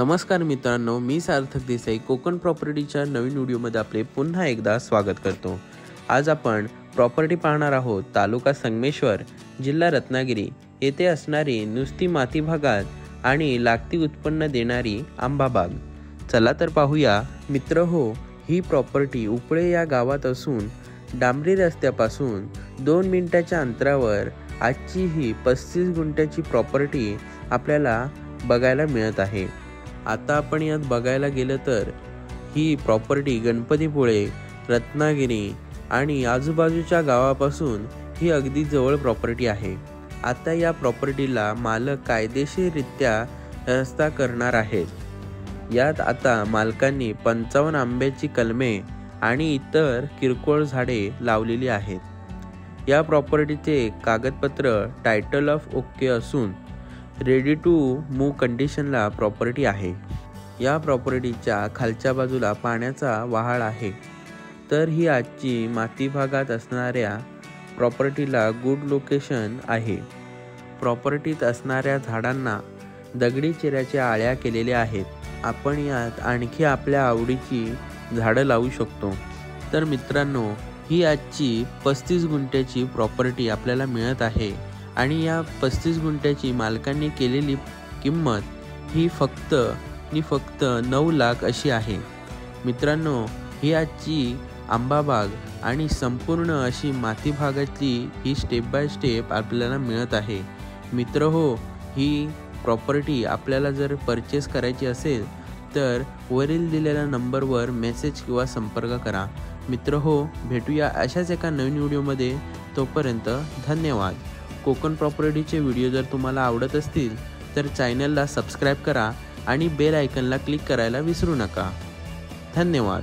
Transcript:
नमस्कार मित्रांनो, मी सार्थक देसाई कोकण प्रॉपर्टीच्या नवीन व्हिडिओमध्ये आपले पुन्हा एकदा स्वागत करतो। आज आपण प्रॉपर्टी पाहणार आहोत तालुका संगमेश्वर, जिल्हा रत्नागिरी येथे असणारी नुसती माती भागात आणि लागती उत्पन्न देणारी आंबा बाग। चला तर पाहूया मित्रहो, ही प्रॉपर्टी उपळे या गावात असून डांबरी रस्त्यापासून 2 मिनिटाच्या अंतरावर आजची ही 35 गुंठ्याची प्रॉपर्टी आपल्याला बघायला मिळत आहे। आता आपण यात बघायला गेलं तर ही प्रॉपर्टी गणपतीपुळे, रत्नागिरी आणि आजूबाजूच्या गावापासून ही अगदी जवळ प्रॉपर्टी आहे। आता या प्रॉपर्टीला मालक कायदेशीररित्या रस्ता करणार आहेत। यात आता मालकांनी 55 आंब्याची कलमे आणि इतर किरकोळ झाडे लावलेली आहेत। या प्रॉपर्टीचे कागदपत्र टायटल ऑफ ओके असून रेडी टू मूव कंडिशनला प्रॉपर्टी आहे। या प्रॉपर्टीच्या खालच्या बाजूला पाण्याचा वहाळ आहे। तर ही आजची माती भागात असणाऱ्या प्रॉपर्टीला गुड लोकेशन आहे। प्रॉपर्टीत असणाऱ्या झाडांना दगडी चिऱ्याच्या आळ्या केलेल्या आहेत। आपण यात आणखी आपल्या आवडीची झाडं लावू शकतो। तर मित्रांनो, ही आजची 35 गुंठ्याची प्रॉपर्टी आपल्याला मिळत आहे आणि या 35 गुंठ्याची मालकांनी केलेली किंमत ही फक्त 9 लाख अशी आहे। मित्रांनो, ही आजची आंबा बाग आणि संपूर्ण अशी माती भागातली ही स्टेप बाय स्टेप आपल्याला मिळत आहे। मित्रहो, ही प्रॉपर्टी आपल्याला जर परचेस करायची असेल तर वरील दिलेल्या नंबरवर मेसेज किंवा संपर्क करा। मित्रहो, भेटूया अशाच एका नवीन व्हिडिओमध्ये। तोपर्यंत धन्यवाद। कोकण प्रॉपर्टीचे व्हिडिओ जर तुम्हाला आवडत असतील तर चॅनलला सबस्क्राईब करा आणि बेल आयकॉनला क्लिक करायला विसरू नका। धन्यवाद।